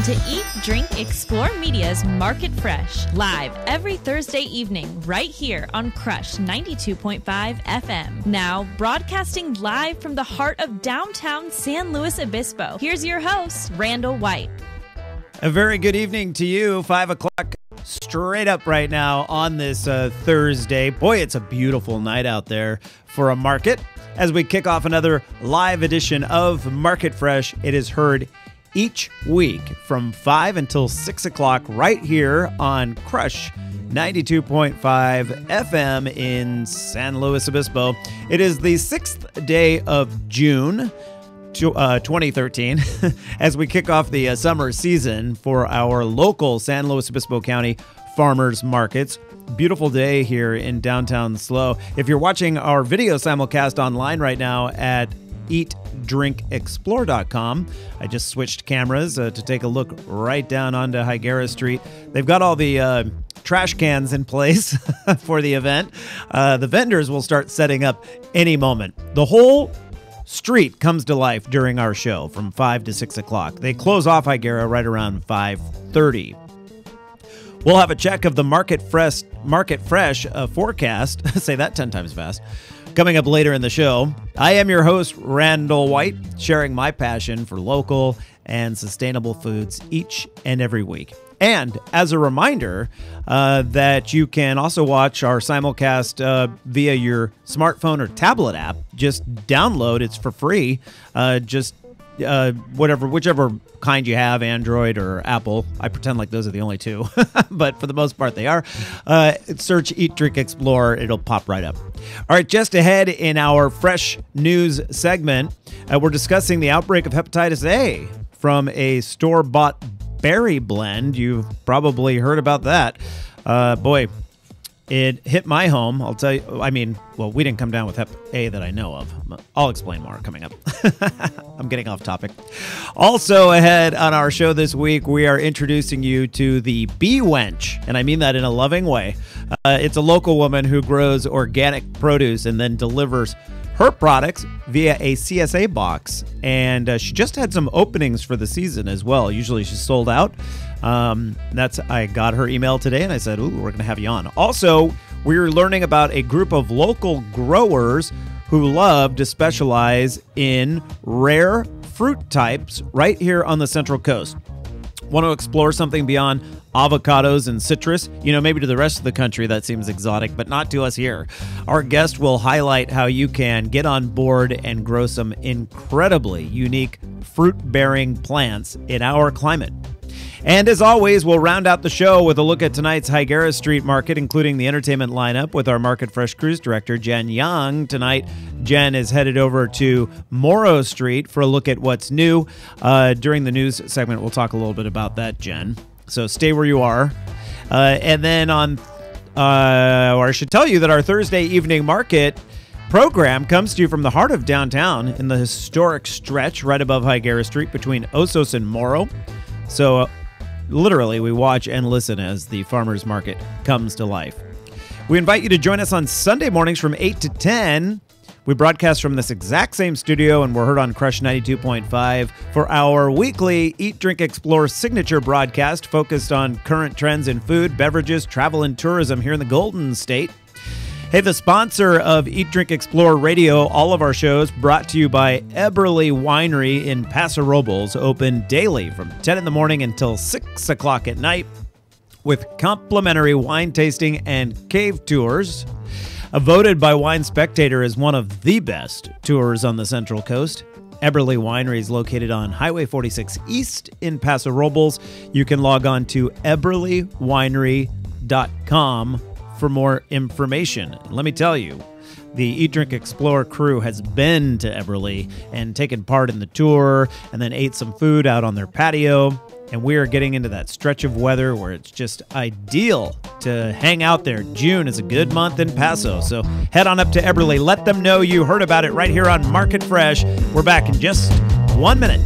to Eat, Drink, Explore Media's Market Fresh, live every Thursday evening right here on Crush 92.5 FM. Now, broadcasting live from the heart of downtown San Luis Obispo, here's your host, Randall White. A very good evening to you. 5 o'clock straight up right now on this Thursday. Boy, it's a beautiful night out there for a market. As we kick off another live edition of Market Fresh, it is heard each week from 5 until 6 o'clock right here on Crush 92.5 FM in San Luis Obispo. It is the 6th day of June, 2013, as we kick off the summer season for our local San Luis Obispo County farmers markets. Beautiful day here in downtown SLO. If you're watching our video simulcast online right now at eatdrinkexplore.com. I just switched cameras to take a look right down onto Higuera Street. They've got all the trash cans in place for the event. The vendors will start setting up any moment. The whole street comes to life during our show from 5 to 6 o'clock. They close off Higuera right around 5:30. We'll have a check of the Market Fresh forecast. Say that 10 times fast. Coming up later in the show. I am your host, Randall White, sharing my passion for local and sustainable foods each and every week. And as a reminder that you can also watch our simulcast via your smartphone or tablet app. Just download. It's for free. Whichever kind you have, Android or Apple. I pretend like those are the only two, but for the most part they are. Search Eat, Drink, Explore. It'll pop right up. All right, just ahead in our Fresh News segment, we're discussing the outbreak of hepatitis A from a store-bought berry blend. You've probably heard about that. Boy, it hit my home. I'll tell you, we didn't come down with Hep A that I know of. I'll explain more coming up. I'm getting off topic. Also ahead on our show this week, we are introducing you to the BeeWench, and I mean that in a loving way. It's a local woman who grows organic produce and then delivers her products via a CSA box, and she just had some openings for the season as well. Usually she's sold out. I got her email today and I said, ooh, we're going to have you on. Also, we're learning about a group of local growers who love to specialize in rare fruit types right here on the Central Coast. Want to explore something beyond avocados and citrus? Maybe to the rest of the country that seems exotic, but not to us here. Our guest will highlight how you can get on board and grow some incredibly unique fruit-bearing plants in our climate. And as always, we'll round out the show with a look at tonight's Higuera Street Market, including the entertainment lineup with our Market Fresh Cruise Director, Jen Young. Tonight, Jen is headed over to Morrow Street for a look at what's new. During the news segment, we'll talk a little bit about that, Jen. So stay where you are. And then I should tell you that our Thursday evening market program comes to you from the heart of downtown in the historic stretch right above Higuera Street between Osos and Morrow. So literally, we watch and listen as the farmers market comes to life. We invite you to join us on Sunday mornings from 8 to 10. We broadcast from this exact same studio, and we're heard on Crush 92.5 for our weekly Eat, Drink, Explore signature broadcast focused on current trends in food, beverages, travel, and tourism here in the Golden State. Hey, the sponsor of Eat, Drink, Explore Radio, all of our shows brought to you by Eberly Winery in Paso Robles, open daily from 10 in the morning until 6 o'clock at night with complimentary wine tasting and cave tours. Voted by Wine Spectator as one of the best tours on the Central Coast. Eberly Winery is located on Highway 46 East in Paso Robles. You can log on to eberlywinery.com for more information. Let me tell you, the Eat, Drink, Explore crew has been to Eberly and taken part in the tour and then ate some food out on their patio. And we are getting into that stretch of weather where it's just ideal to hang out there. June is a good month in Paso, so head on up to Eberly. Let them know you heard about it right here on Market Fresh. We're back in just 1 minute.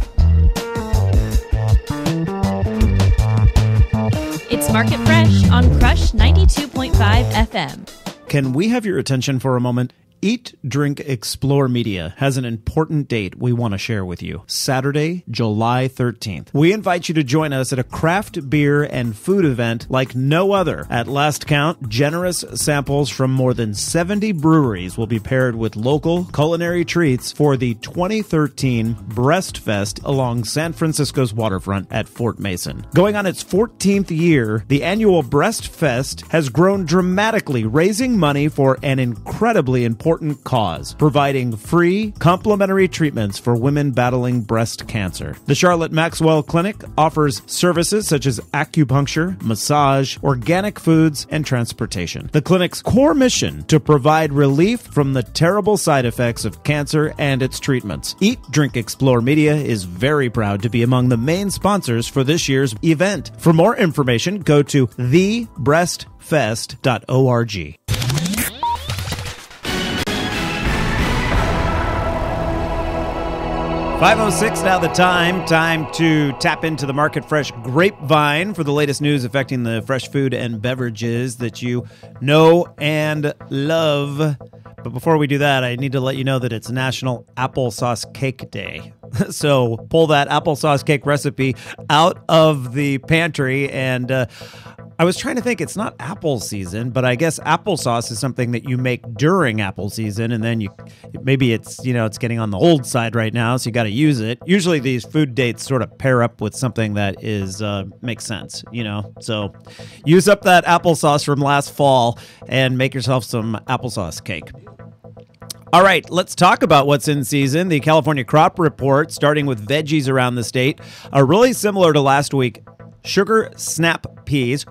It's Market Fresh on Crush 92.5 FM. Can we have your attention for a moment? Eat, Drink, Explore Media has an important date we want to share with you. Saturday, July 13th. We invite you to join us at a craft beer and food event like no other. At last count, generous samples from more than 70 breweries will be paired with local culinary treats for the 2013 Breast Fest along San Francisco's waterfront at Fort Mason. Going on its 14th year, the annual Breast Fest has grown dramatically, raising money for an incredibly important cause, providing free, complimentary treatments for women battling breast cancer. The Charlotte Maxwell Clinic offers services such as acupuncture, massage, organic foods, and transportation. The clinic's core mission to provide relief from the terrible side effects of cancer and its treatments. Eat, Drink, Explore Media is very proud to be among the main sponsors for this year's event. For more information, go to thebreastfest.org. 5:06 now the time. Time to tap into the Market Fresh grapevine for the latest news affecting the fresh food and beverages that you know and love. But before we do that, I need to let you know that it's National Applesauce Cake Day. So pull that applesauce cake recipe out of the pantry. And I was trying to think, it's not apple season, but I guess applesauce is something that you make during apple season. And then maybe it's getting on the old side right now, so you got to use it. Usually these food dates sort of pair up with something that is makes sense, So use up that applesauce from last fall and make yourself some applesauce cake. All right, let's talk about what's in season. The California crop report, starting with veggies around the state, are really similar to last week. Sugar snap peas,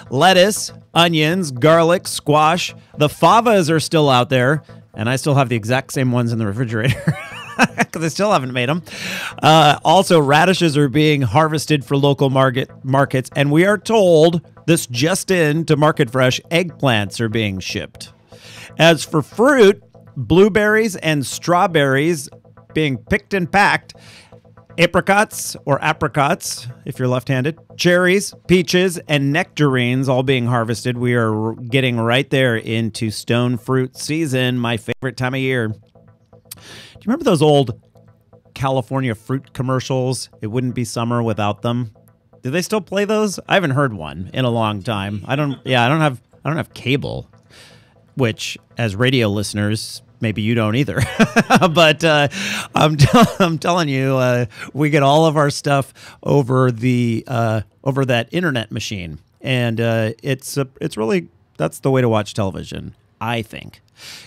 lettuce, onions, garlic, squash. The favas are still out there, and I still have the exact same ones in the refrigerator because I still haven't made them. Also, radishes are being harvested for local markets, and we are told this just in to Market Fresh, eggplants are being shipped. As for fruit, blueberries and strawberries being picked and packed, apricots, if you're left-handed, cherries, peaches, and nectarines all being harvested. We are getting right there into stone fruit season, my favorite time of year. Do you remember those old California fruit commercials? It wouldn't be summer without them. Do they still play those? I haven't heard one in a long time. I don't have cable. Which, as radio listeners, maybe you don't either. But I'm telling you, we get all of our stuff over that internet machine, and it's really, that's the way to watch television, I think.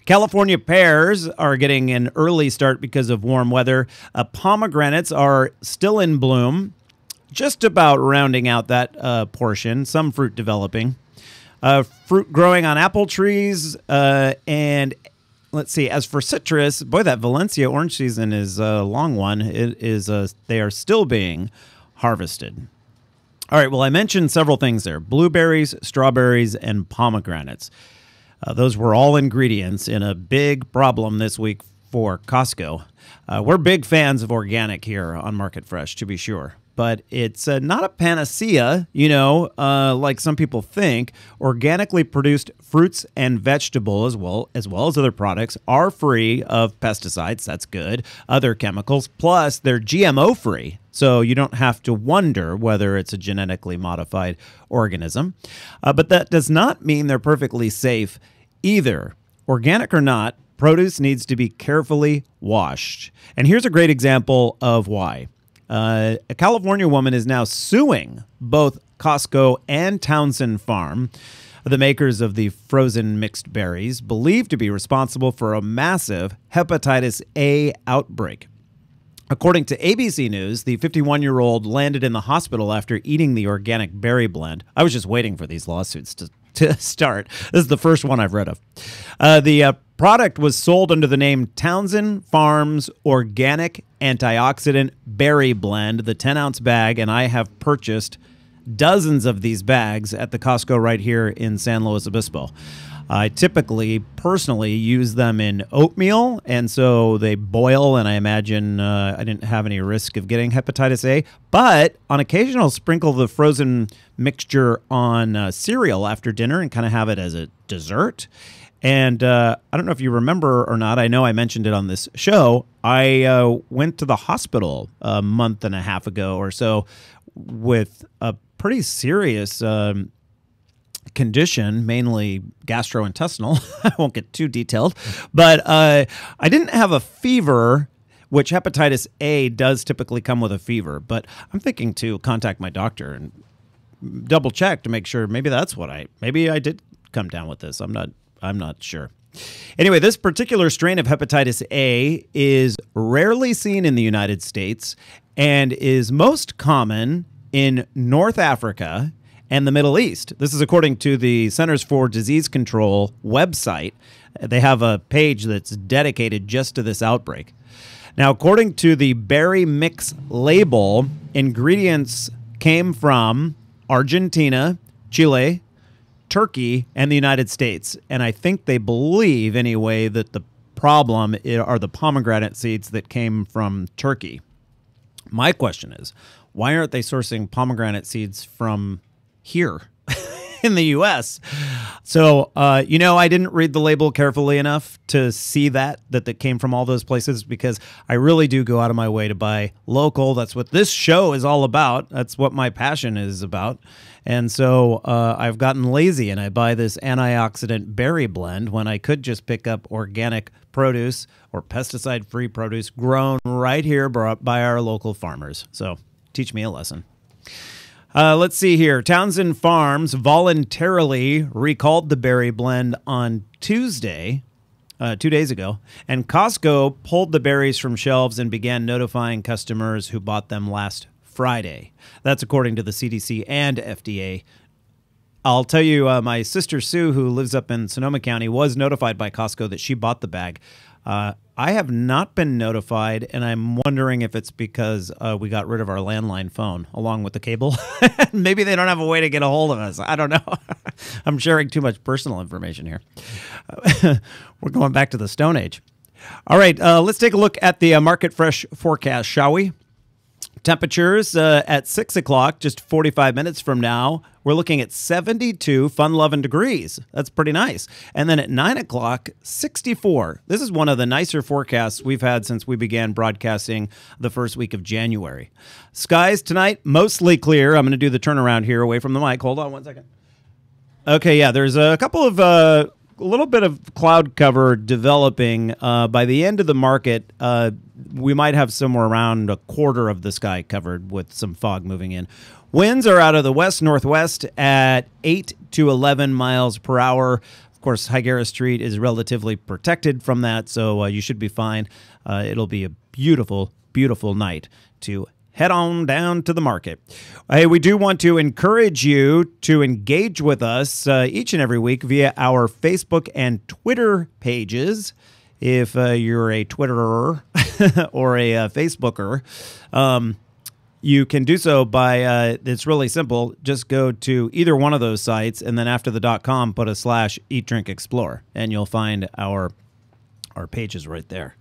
California pears are getting an early start because of warm weather. Pomegranates are still in bloom, just about rounding out that portion. Some fruit developing. Fruit growing on apple trees, and let's see. As for citrus, boy, that Valencia orange season is a long one. They are still being harvested. All right. Well, I mentioned several things there: blueberries, strawberries, and pomegranates. Those were all ingredients in a big problem this week for Costco. We're big fans of organic here on Market Fresh, to be sure. But it's not a panacea, like some people think. Organically produced fruits and vegetables, as well as other products, are free of pesticides. That's good. Other chemicals. Plus, they're GMO-free. So you don't have to wonder whether it's a genetically modified organism. But that does not mean they're perfectly safe either. Organic or not, produce needs to be carefully washed. And here's a great example of why. A California woman is now suing both Costco and Townsend Farm, the makers of the frozen mixed berries, believed to be responsible for a massive hepatitis A outbreak. According to ABC News, the 51-year-old landed in the hospital after eating the organic berry blend. I was just waiting for these lawsuits to start. This is the first one I've read of. The product was sold under the name Townsend Farms Organic Antioxidant Berry Blend, the 10-ounce bag, and I have purchased dozens of these bags at the Costco right here in San Luis Obispo. I typically, personally, use them in oatmeal, and so they boil, and I imagine I didn't have any risk of getting hepatitis A. But on occasion, I'll sprinkle the frozen mixture on cereal after dinner and kind of have it as a dessert. And I don't know if you remember or not. I know I mentioned it on this show. I went to the hospital a month and a half ago or so with a pretty serious condition, mainly gastrointestinal. I won't get too detailed, but I didn't have a fever, which hepatitis A does typically come with a fever. But I'm thinking to contact my doctor and double check to make sure maybe I did come down with this. I'm not sure. Anyway, this particular strain of hepatitis A is rarely seen in the United States and is most common in North Africa and the Middle East. This is according to the Centers for Disease Control website. They have a page that's dedicated just to this outbreak. Now, according to the berry mix label, ingredients came from Argentina, Chile, Turkey, and the United States. And I think they believe, anyway, that the problem are the pomegranate seeds that came from Turkey. My question is, why aren't they sourcing pomegranate seeds from here in the U.S.? So, I didn't read the label carefully enough to see that came from all those places, because I really do go out of my way to buy local. That's what this show is all about. That's what my passion is about. And so I've gotten lazy and I buy this antioxidant berry blend when I could just pick up organic produce or pesticide-free produce grown right here by our local farmers. So teach me a lesson. Let's see here. Townsend Farms voluntarily recalled the berry blend on Tuesday, 2 days ago, and Costco pulled the berries from shelves and began notifying customers who bought them last Friday. That's according to the CDC and FDA. I'll tell you, my sister Sue, who lives up in Sonoma County, was notified by Costco that she bought the bag. I have not been notified, and I'm wondering if it's because we got rid of our landline phone along with the cable. Maybe they don't have a way to get a hold of us. I don't know. I'm sharing too much personal information here. We're going back to the Stone Age. All right, let's take a look at the Market Fresh forecast, shall we? Temperatures at 6 o'clock, just 45 minutes from now, we're looking at 72 fun-loving degrees. That's pretty nice. And then at 9 o'clock, 64. This is one of the nicer forecasts we've had since we began broadcasting the first week of January. Skies tonight, mostly clear. I'm going to do the turnaround here away from the mic. Hold on one second. Okay, yeah, there's a couple of... a little bit of cloud cover developing. By the end of the market, we might have somewhere around a quarter of the sky covered with some fog moving in. Winds are out of the west-northwest at 8 to 11 miles per hour. Of course, Higuera Street is relatively protected from that, so you should be fine. It'll be a beautiful, beautiful night to head on down to the market. Hey, we do want to encourage you to engage with us each and every week via our Facebook and Twitter pages. If you're a Twitterer or a Facebooker, you can do so by, it's really simple. Just go to either one of those sites, and then after the .com, put a /EatDrinkExplore, and you'll find our pages right there.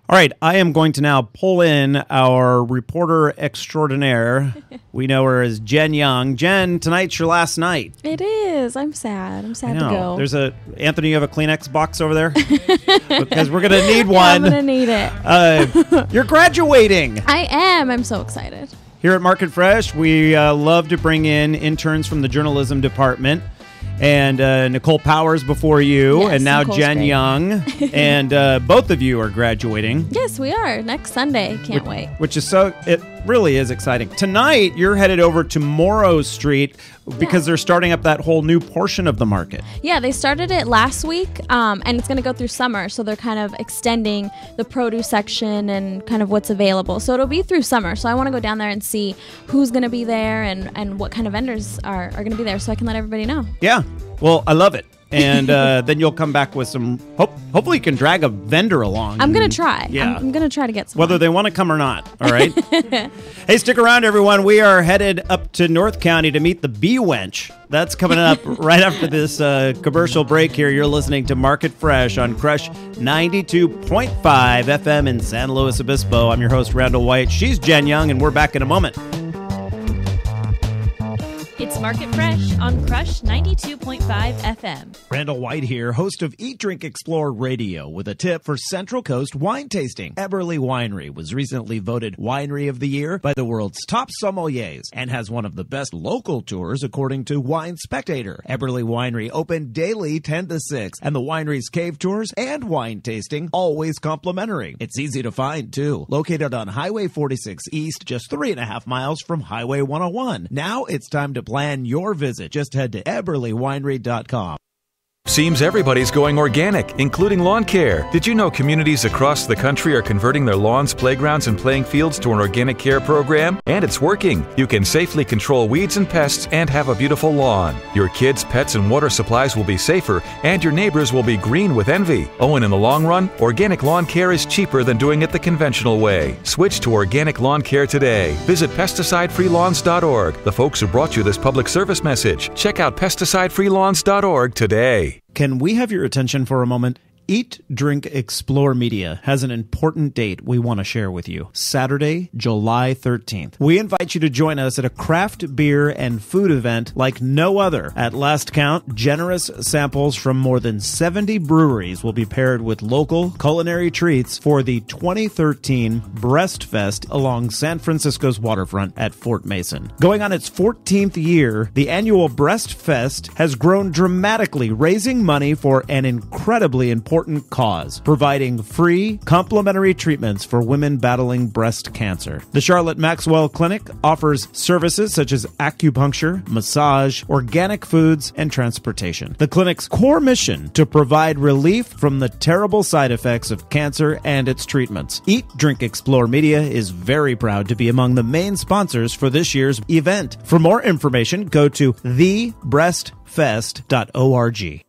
All right, I am going to now pull in our reporter extraordinaire. We know her as Jen Young. Jen, tonight's your last night. It is. I'm sad. I'm sad to go. There's Anthony, you have a Kleenex box over there? Because we're going to need one. I'm going to need it. You're graduating. I am. I'm so excited. Here at Market Fresh, we love to bring in interns from the journalism department. And Nicole Powers before you, yes, and now Nicole's Jen great. Young. And both of you are graduating. Yes, we are. Next Sunday. Can't wait. Which is it really is exciting. Tonight, you're headed over to Morrow Street because they're starting up that whole new portion of the market. Yeah, they started it last week, and it's going to go through summer. So they're kind of extending the produce section and kind of what's available. So it'll be through summer. So I want to go down there and see who's going to be there and what kind of vendors are going to be there so I can let everybody know. Yeah. Well, I love it. and then you'll come back with some. Hopefully, you can drag a vendor along. I'm gonna try. Yeah. I'm gonna try to get some. Whether they want to come or not. All right. Hey, stick around, everyone. We are headed up to North County to meet the BeeWench. That's coming up right after this commercial break here. You're listening to Market Fresh on Crush 92.5 FM in San Luis Obispo. I'm your host, Randall White. She's Jen Young, and we're back in a moment. It's Market Fresh on Crush 92.5 FM. Randall White here, host of Eat, Drink, Explore Radio, with a tip for Central Coast wine tasting. Eberly Winery was recently voted Winery of the Year by the world's top sommeliers and has one of the best local tours according to Wine Spectator. Eberly Winery open daily 10 to 6, and the winery's cave tours and wine tasting always complimentary. It's easy to find, too. Located on Highway 46 East, just 3.5 miles from Highway 101. Now it's time to plan your visit. Just head to eberlywinery.com. Seems everybody's going organic, including lawn care. Did you know communities across the country are converting their lawns, playgrounds, and playing fields to an organic care program? And it's working. You can safely control weeds and pests and have a beautiful lawn. Your kids, pets, and water supplies will be safer, and your neighbors will be green with envy. Oh, and in the long run, organic lawn care is cheaper than doing it the conventional way. Switch to organic lawn care today. Visit pesticidefreelawns.org. The folks who brought you this public service message. Check out pesticidefreelawns.org today. Can we have your attention for a moment? Eat, Drink, Explore Media has an important date we want to share with you. Saturday, July 13th. We invite you to join us at a craft beer and food event like no other. At last count, generous samples from more than 70 breweries will be paired with local culinary treats for the 2013 Breast Fest along San Francisco's waterfront at Fort Mason. Going on its 14th year, the annual Breast Fest has grown dramatically, raising money for an incredibly important cause, providing free, complimentary treatments for women battling breast cancer. The Charlotte Maxwell Clinic offers services such as acupuncture, massage, organic foods, and transportation. The clinic's core mission to provide relief from the terrible side effects of cancer and its treatments. Eat, Drink, Explore Media is very proud to be among the main sponsors for this year's event. For more information, go to thebreastfest.org.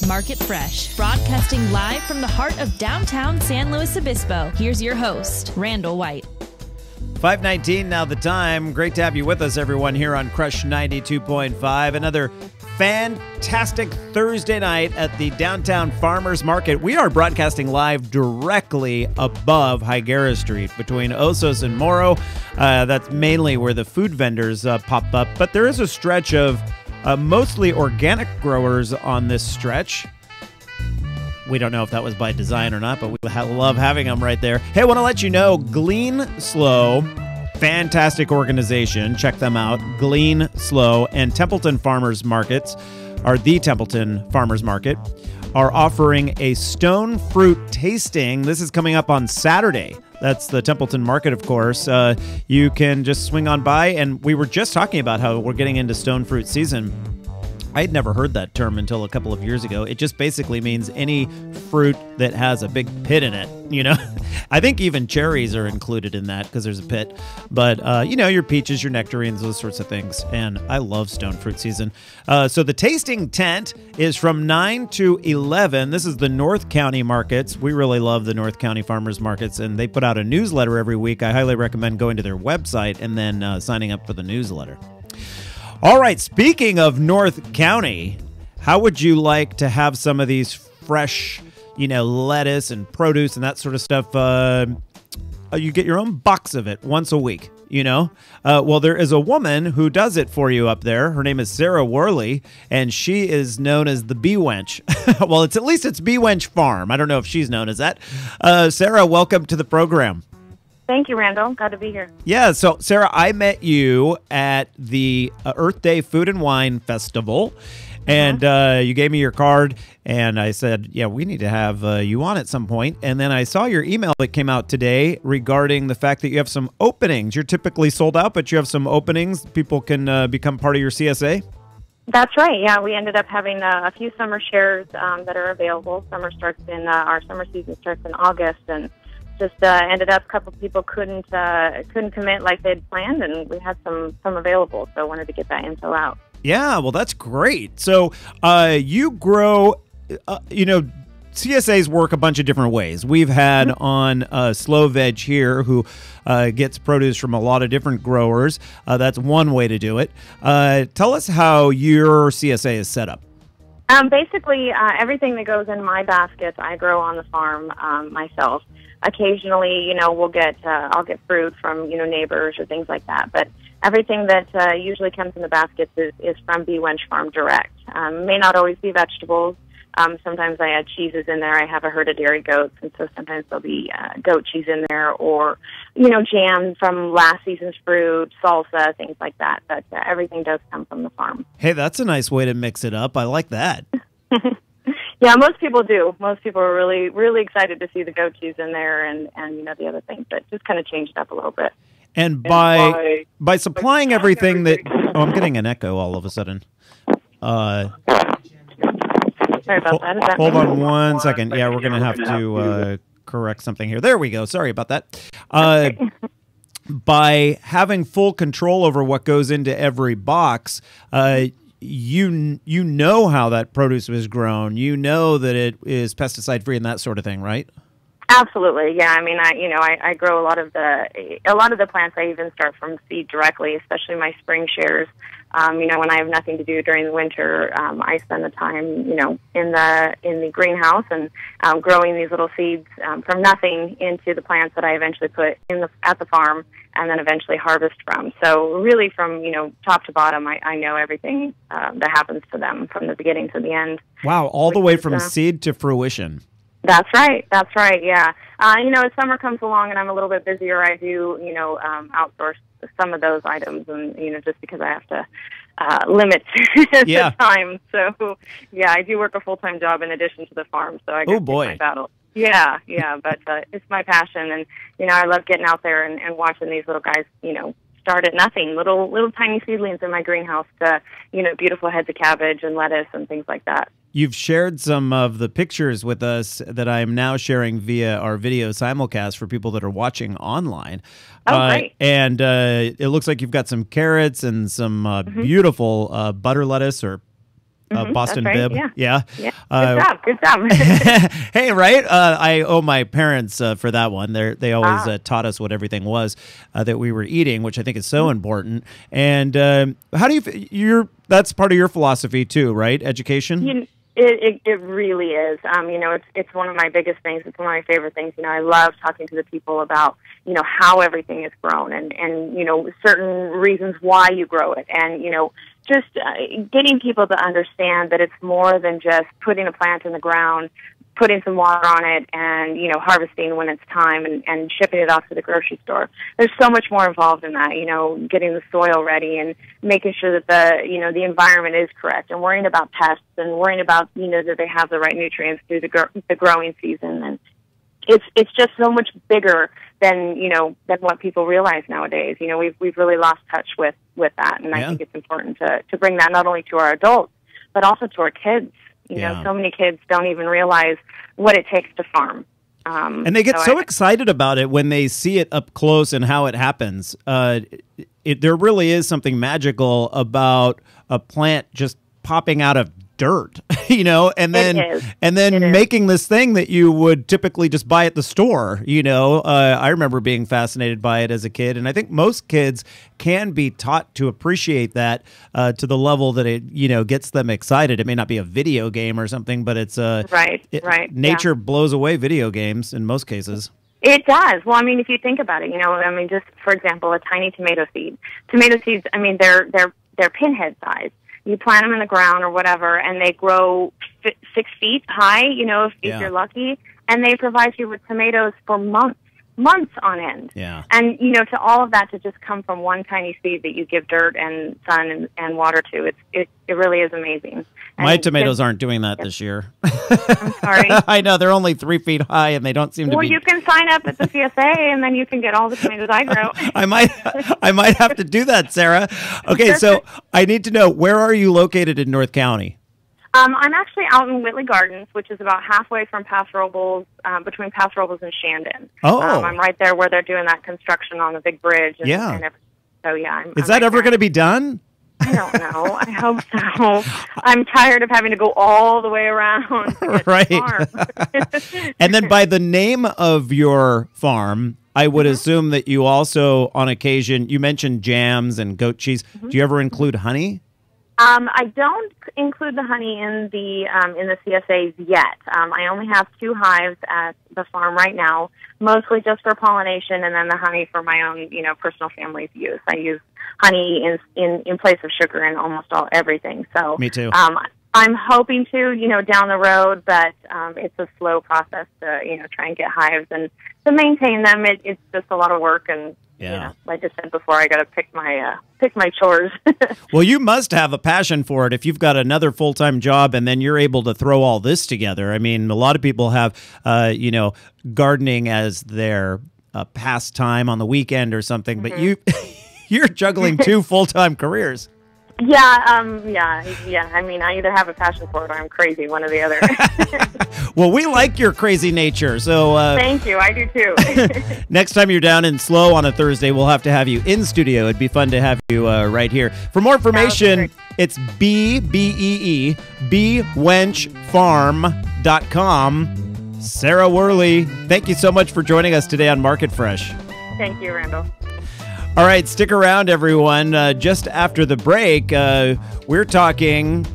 Market Fresh, broadcasting live from the heart of downtown San Luis Obispo. Here's your host, Randall White. 5:19 now the time. Great to have you with us, everyone, here on Crush 92.5. Another fantastic Thursday night at the Downtown Farmers Market. We are broadcasting live directly above Higuera Street between Osos and Morro. That's mainly where the food vendors pop up, but there is a stretch of mostly organic growers on this stretch. We don't know if that was by design or not, but we love having them right there. Hey, I want to let you know, Glean Slow, fantastic organization. Check them out. Glean Slow and Templeton Farmers Markets, or the Templeton Farmers Market, are offering a stone fruit tasting. This is coming up on Saturday. That's the Templeton Market, of course. You can just swing on by, and we were just talking about how we're getting into stone fruit season. I had never heard that term until a couple of years ago. It just basically means any fruit that has a big pit in it, you know? I think even cherries are included in that because there's a pit. But, you know, your peaches, your nectarines, those sorts of things. And I love stone fruit season. So the tasting tent is from 9 to 11. This is the North County markets. We really love the North County farmers markets, and they put out a newsletter every week. I highly recommend going to their website and then signing up for the newsletter. All right, speaking of North County, how would you like to have some of these fresh, you know, lettuce and produce and that sort of stuff? You get your own box of it once a week, you know? Well, there is a woman who does it for you up there. Her name is Sarah Worley, and she is known as the BeeWench. Well, at least it's BeeWench Farm. I don't know if she's known as that. Sarah, welcome to the program. Thank you, Randall. Glad to be here. Yeah, so Sarah, I met you at the Earth Day Food and Wine Festival, and you gave me your card, and I said, yeah, we need to have you on at some point. And then I saw your email that came out today regarding the fact that you have some openings. You're typically sold out, but you have some openings. People can become part of your CSA? That's right. Yeah, we ended up having a few summer shares that are available. Summer starts in our summer season starts in August, and just ended up a couple people couldn't commit like they'd planned, and we had some available, so I wanted to get that info out. Yeah, well, that's great. So you grow, you know, CSAs work a bunch of different ways. We've had on Slow Veg here who gets produce from a lot of different growers. That's one way to do it. Tell us how your CSA is set up. Basically, everything that goes in my basket, I grow on the farm myself. Occasionally, you know, I'll get fruit from, you know, neighbors or things like that. But everything that usually comes in the baskets is from BeeWench Farm direct. May not always be vegetables. Sometimes I add cheeses in there. I have a herd of dairy goats, and so sometimes there'll be goat cheese in there, or, you know, jam from last season's fruit, salsa, things like that. But everything does come from the farm. Hey, that's a nice way to mix it up. I like that. Yeah, most people do. Most people are really, really excited to see the goat cheese in there and you know, the other things, but just kind of change it up a little bit. And by supplying everything that... Oh, I'm getting an echo all of a sudden. Sorry about that. Is that hold on one second. Yeah, we're going to have to correct something here. There we go. Sorry about that. By having full control over what goes into every box, you know how that produce was grown. You know that it is pesticide free and that sort of thing, right? Absolutely, yeah. I mean, I grow a lot of the plants. I even start from seed directly, especially my spring shares. You know, when I have nothing to do during the winter, I spend the time, you know, in the greenhouse and growing these little seeds from nothing into the plants that I eventually put at the farm and then eventually harvest from. So really, from, you know, top to bottom, I know everything that happens to them from the beginning to the end. Wow, all the way from seed to fruition. That's right. That's right. Yeah. You know, as summer comes along and I'm a little bit busier, I do, you know, outsource some of those items, and, you know, just because I have to limit the time. So, yeah, I do work a full-time job in addition to the farm, so I get my battle. Yeah, but it's my passion, and, you know, I love getting out there and watching these little guys, you know, start at nothing, little tiny seedlings in my greenhouse to, you know, beautiful heads of cabbage and lettuce and things like that. You've shared some of the pictures with us that I am now sharing via our video simulcast for people that are watching online. Oh, great. And it looks like you've got some carrots and some beautiful butter lettuce or Boston that's right, bib. Yeah. Good job. Hey, right? I owe my parents for that one. They always taught us what everything was that we were eating, which I think is so important. And how do that's part of your philosophy too, right? Education? It really is. It's one of my biggest things. It's one of my favorite things. I love talking to the people about, how everything is grown and certain reasons why you grow it. And, just getting people to understand that it's more than just putting a plant in the ground, putting some water on it, and, harvesting when it's time and shipping it off to the grocery store. There's so much more involved in that, getting the soil ready and making sure that the environment is correct and worrying about pests and worrying about, that they have the right nutrients through the growing season. And it's just so much bigger than what people realize nowadays. We've really lost touch with that. And I think it's important to bring that not only to our adults, but also to our kids. So many kids don't even realize what it takes to farm. And they get so excited about it when they see it up close and how it happens. There really is something magical about a plant just popping out of dirt, and then making this thing that you would typically just buy at the store. I remember being fascinated by it as a kid, and I think most kids can be taught to appreciate that to the level that it gets them excited. It may not be a video game or something, but it's right. Nature blows away video games in most cases. It does. Well, if you think about it, just for example, a tiny tomato seed. Tomato seeds, they're pinhead size. You plant them in the ground or whatever, and they grow 6 feet high, if you're lucky, and they provide you with tomatoes for months on end. Yeah. And, to all of that to just come from one tiny seed that you give dirt and sun and water to, it really is amazing. My tomatoes aren't doing that this year. I'm sorry. I know, they're only 3 feet high, and they don't seem to be... Well, you can sign up at the CSA, and then you can get all the tomatoes I grow. I might have to do that, Sarah. Okay, so I need to know, where are you located in North County? I'm actually out in Whitley Gardens, which is about halfway from Paso Robles, between Paso Robles and Shandon. Oh. I'm right there where they're doing that construction on the big bridge. And everything. So, is that ever going to be done? I don't know. I hope so. I'm tired of having to go all the way around to get right. to the farm. And then by the name of your farm, I would assume that you also, on occasion, you mentioned jams and goat cheese. Do you ever include honey? I don't include the honey in the CSAs yet. I only have 2 hives at the farm right now, mostly just for pollination, and then the honey for my own, personal family's use. I use honey in place of sugar in almost everything. So me too. I'm hoping to, down the road, but it's a slow process to, try and get hives and to maintain them. It's just a lot of work, and like I said before, I got to pick my chores. Well, you must have a passion for it if you've got another full-time job and then you're able to throw all this together. A lot of people have, gardening as their pastime on the weekend or something, but you're juggling 2 full-time careers. Yeah. I either have a passion for it or I'm crazy, one or the other. Well, we like your crazy nature, so... Thank you, I do too. Next time you're down in SLO on a Thursday, we'll have to have you in studio. It'd be fun to have you right here. For more information, it's BeeWenchFarm.com. Sarah Worley, thank you so much for joining us today on Market Fresh. Thank you, Randall. All right, stick around, everyone. Just after the break, we're talking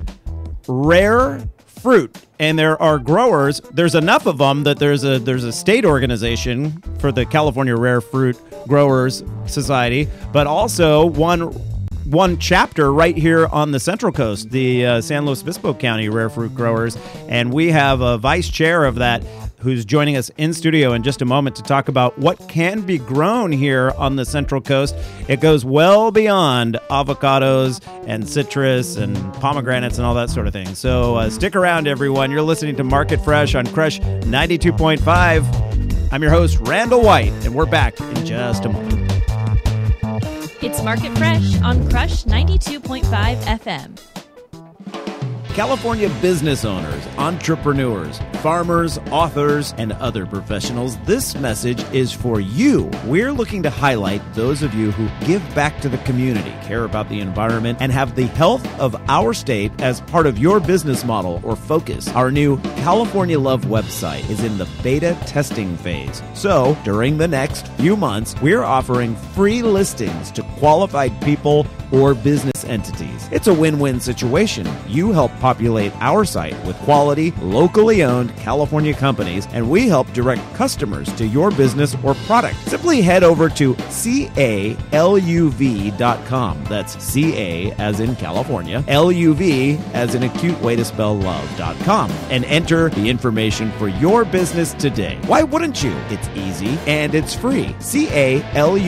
rare fruit. And there are growers. There's enough of them that there's a state organization for the California Rare Fruit Growers Society, but also one chapter right here on the Central Coast, the San Luis Obispo County Rare Fruit Growers. And we have a vice chair of that who's joining us in studio in just a moment to talk about what can be grown here on the Central Coast. It goes well beyond avocados and citrus and pomegranates and all that sort of thing. So stick around, everyone. You're listening to Market Fresh on Crush 92.5. I'm your host, Randall White, and we're back in just a moment. It's Market Fresh on Crush 92.5 FM. California business owners, entrepreneurs, farmers, authors, and other professionals, this message is for you. We're looking to highlight those of you who give back to the community, care about the environment, and have the health of our state as part of your business model or focus. Our new California Love website is in the beta testing phase. So, during the next few months, we're offering free listings to qualified people or business entities. It's a win-win situation. You help populate our site with quality, locally owned California companies, and we help direct customers to your business or product. Simply head over to caluv.com. That's CA as in California, LUV as in a cute way to spell love.com, and enter the information for your business today. Why wouldn't you? It's easy and it's free. caluv.com,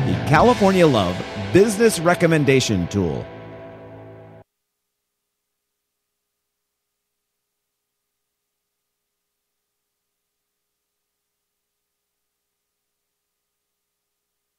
the California Love Business Recommendation Tool.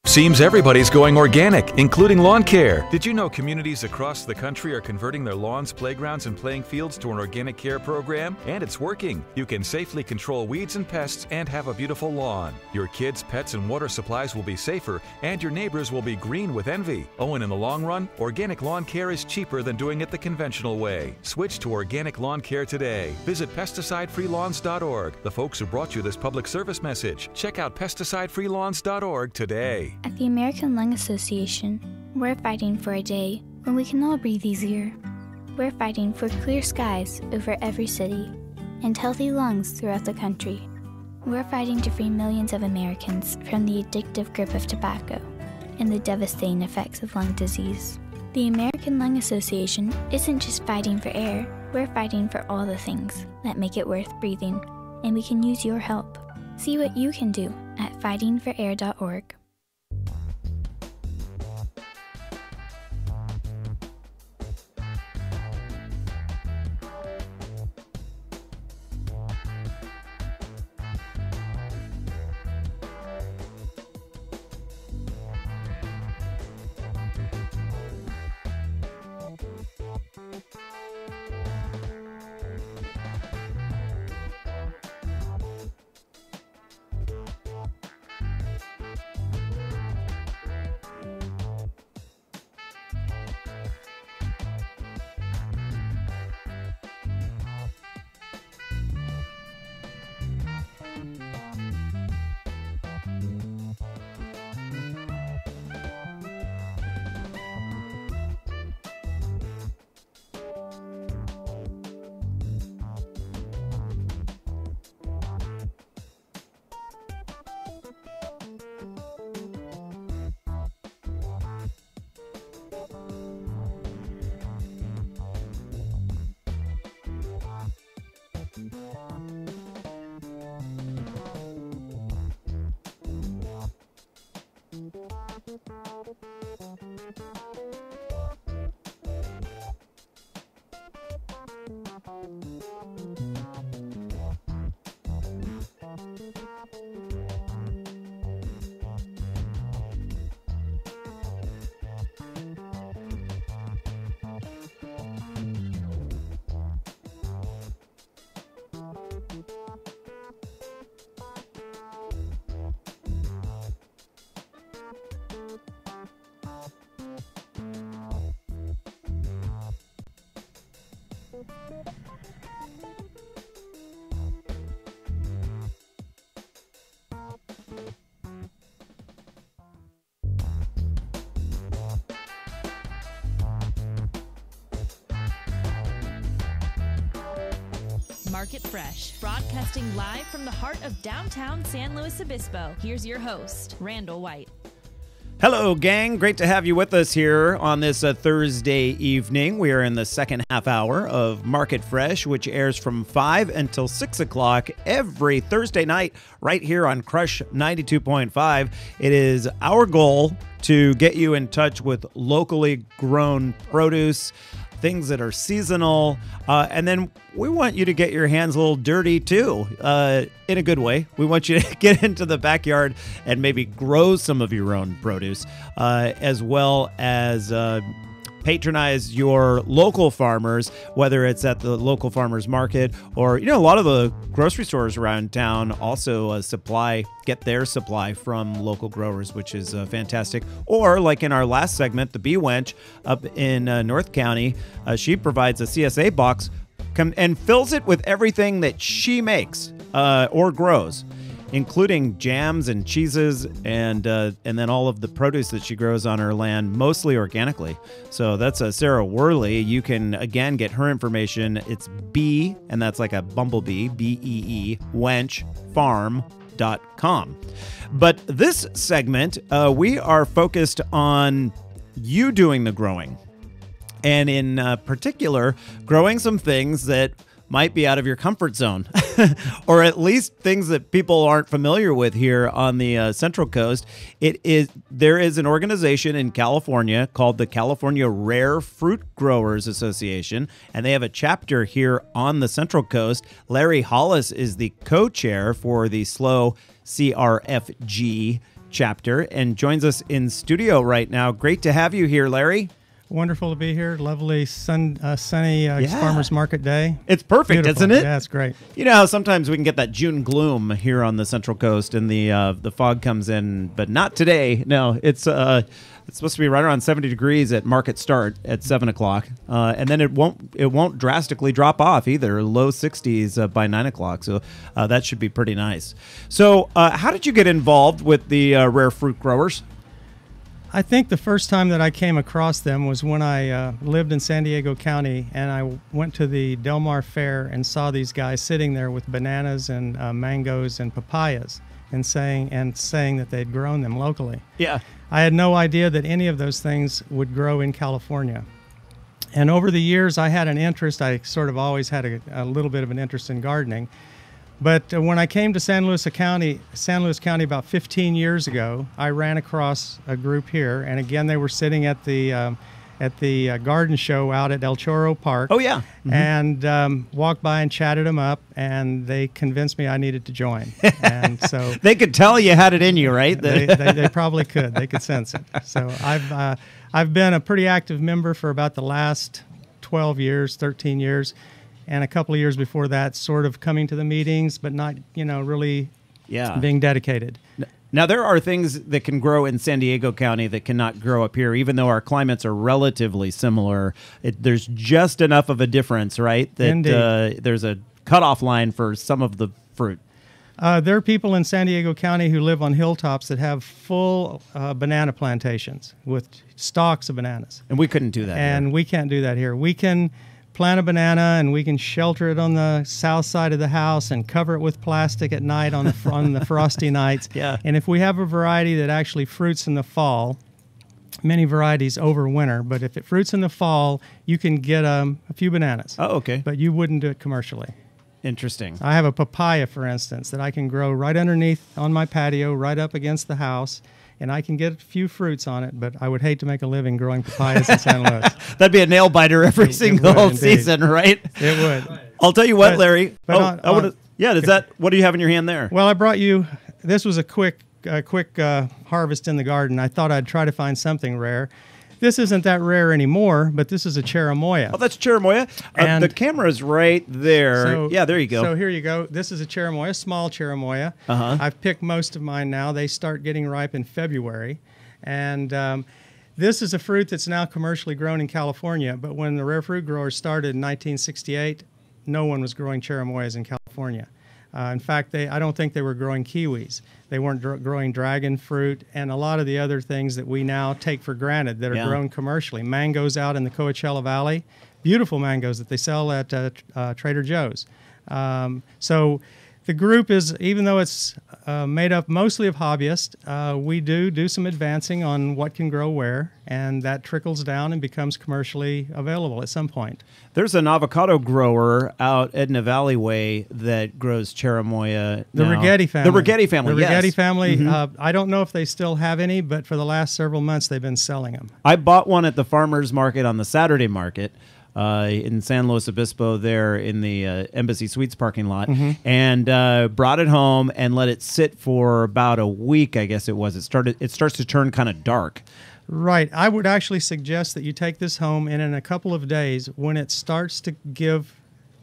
Seems everybody's going organic, including lawn care. Did you know communities across the country are converting their lawns, playgrounds, and playing fields to an organic care program? And it's working. You can safely control weeds and pests and have a beautiful lawn. Your kids, pets, and water supplies will be safer, and your neighbors will be green with envy. Oh, and in the long run, organic lawn care is cheaper than doing it the conventional way. Switch to organic lawn care today. Visit pesticidefreelawns.org. The folks who brought you this public service message. Check out pesticidefreelawns.org today. At the American Lung Association, we're fighting for a day when we can all breathe easier. We're fighting for clear skies over every city and healthy lungs throughout the country. We're fighting to free millions of Americans from the addictive grip of tobacco and the devastating effects of lung disease. The American Lung Association isn't just fighting for air, we're fighting for all the things that make it worth breathing, and we can use your help. See what you can do at fightingforair.org. Market Fresh, broadcasting live from the heart of downtown San Luis Obispo. Here's your host, Randall White. Hello, gang. Great to have you with us here on this Thursday evening. We are in the second half hour of Market Fresh, which airs from 5 until 6 o'clock every Thursday night right here on Crush 92.5. It is our goal to get you in touch with locally grown produce, things that are seasonal, and then we want you to get your hands a little dirty too, in a good way. We want you to get into the backyard and maybe grow some of your own produce, as well as patronize your local farmers, whether it's at the local farmers market or, a lot of the grocery stores around town also get their supply from local growers, which is fantastic. Or like in our last segment, the BeeWench up in North County, she provides a CSA box and fills it with everything that she makes or grows, including jams and cheeses and then all of the produce that she grows on her land, mostly organically. So that's Sarah Worley. You can, again, get her information. It's Bee, and that's like a bumblebee, BEE, wenchfarm.com. But this segment, we are focused on you doing the growing. And in particular, growing some things that might be out of your comfort zone, or at least things that people aren't familiar with here on the Central Coast. There is an organization in California called the California Rare Fruit Growers Association, and they have a chapter here on the Central Coast. Larry Hollis is the co-chair for the SLO CRFG chapter and joins us in studio right now. Great to have you here, Larry. Wonderful to be here. Lovely sunny farmers market day. It's perfect, Beautiful. Isn't it? Yeah, it's great. You know how sometimes we can get that June gloom here on the Central Coast and the fog comes in, but not today. No, it's supposed to be right around 70 degrees at market start at 7 o'clock, and then it won't drastically drop off either. Low 60s by 9 o'clock, so that should be pretty nice. So, how did you get involved with the rare fruit growers? I think the first time that I came across them was when I lived in San Diego County, and I went to the Del Mar Fair and saw these guys sitting there with bananas and mangoes and papayas, and saying that they'd grown them locally. Yeah, I had no idea that any of those things would grow in California. And over the years, I had an interest. I sort of always had a little bit of an interest in gardening. But when I came to San Luis County about 15 years ago, I ran across a group here, and again they were sitting at the garden show out at El Chorro Park. Oh yeah, and walked by and chatted them up, and they convinced me I needed to join. And so they could tell you had it in you, right? they probably could. They could sense it. So I've been a pretty active member for about the last 12 years, 13 years. And a couple of years before that, sort of coming to the meetings, but not, really being dedicated. Now, there are things that can grow in San Diego County that cannot grow up here, even though our climates are relatively similar. There's just enough of a difference, right? That there's a cutoff line for some of the fruit. There are people in San Diego County who live on hilltops that have full banana plantations with stalks of bananas. And we couldn't do that here. We can't do that here. We can plant a banana and we can shelter it on the south side of the house and cover it with plastic at night on the frosty nights. Yeah. And if we have a variety that actually fruits in the fall, many varieties over winter, but if it fruits in the fall, you can get a few bananas. Oh, okay. But you wouldn't do it commercially. Interesting. I have a papaya, for instance, that I can grow right underneath on my patio, right up against the house. And I can get a few fruits on it, but I would hate to make a living growing papayas in San Luis. That'd be a nail biter every single season, right? It would. I'll tell you what, Larry. What do you have in your hand there? Well, I brought you. This was a quick harvest in the garden. I thought I'd try to find something rare. This isn't that rare anymore, but this is a cherimoya. Oh, that's cherimoya. The camera's right there. So, yeah, there you go. So here you go. This is a cherimoya, small cherimoya. I've picked most of mine now. They start getting ripe in February. And this is a fruit that's now commercially grown in California. But when the rare fruit growers started in 1968, no one was growing cherimoyas in California. In fact, I don't think they were growing kiwis. They weren't growing dragon fruit and a lot of the other things that we now take for granted that are grown commercially. Mangoes out in the Coachella Valley, beautiful mangoes that they sell at Trader Joe's. So the group is, even though it's made up mostly of hobbyists, we do some advancing on what can grow where, and that trickles down and becomes commercially available at some point. There's an avocado grower out Edna Valley Way that grows cherimoya The Righetti family. The Righetti family, The yes. Righetti family, I don't know if they still have any, but for the last several months they've been selling them. I bought one at the farmer's market on the Saturday market. In San Luis Obispo there in the Embassy Suites parking lot, and brought it home and let it sit for about a week, I guess it was. It starts to turn kind of dark. Right. I would actually suggest that you take this home, and in a couple of days, when it starts to give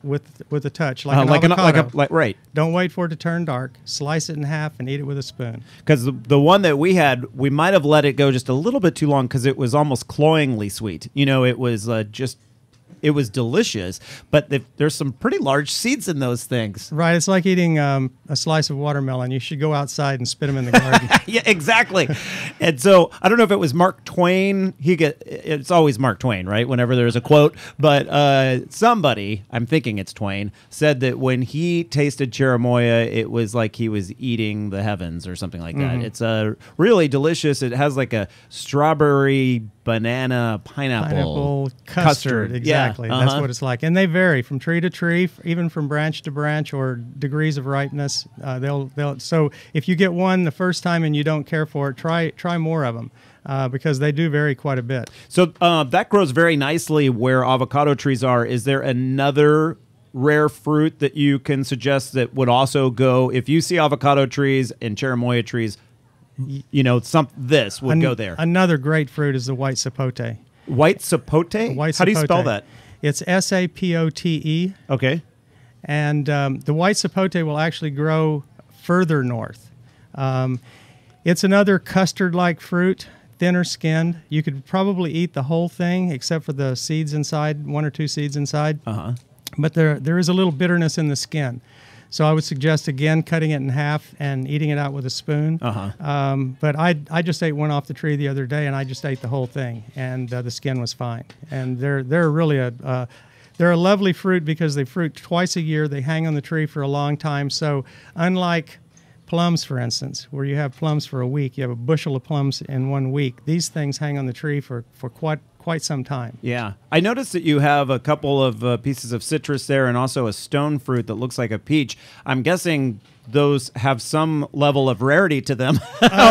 with a touch, like an avocado, right. Don't wait for it to turn dark. Slice it in half and eat it with a spoon. Because the one that we had, we might have let it go just a little bit too long because it was almost cloyingly sweet. You know, it was it was delicious, but there's some pretty large seeds in those things. Right. It's like eating a slice of watermelon. You should go outside and spit them in the garden. Yeah, exactly. And so I don't know if it was Mark Twain. It's always Mark Twain, right? Whenever there's a quote. But somebody, I'm thinking it's Twain, said that when he tasted cherimoya, it was like he was eating the heavens or something like that. It's really delicious. It has like a strawberry, banana, pineapple custard. Exactly. Yeah. That's what it's like. And they vary from tree to tree, even from branch to branch, or degrees of ripeness. So if you get one the first time and you don't care for it, try more of them. Because they do vary quite a bit. So that grows very nicely where avocado trees are. Is there another rare fruit that you can suggest that would also go, if you see avocado trees and cherimoya trees, you know, this would go there? Another great fruit is the white sapote. White sapote? White How do you spell that? It's S-A-P-O-T-E. Okay. And the white sapote will actually grow further north. It's another custard-like fruit, thinner skinned. You could probably eat the whole thing except for the seeds inside, 1 or 2 seeds inside. But there is a little bitterness in the skin. So I would suggest, again, cutting it in half and eating it out with a spoon. But I just ate one off the tree the other day, and I just ate the whole thing, and the skin was fine. And they're really they're a lovely fruit because they fruit twice a year. They hang on the tree for a long time. So unlike plums, for instance, where you have plums for a week, you have a bushel of plums in 1 week. These things hang on the tree for quite some time. Yeah. I noticed that you have a couple of pieces of citrus there and also a stone fruit that looks like a peach. I'm guessing those have some level of rarity to them,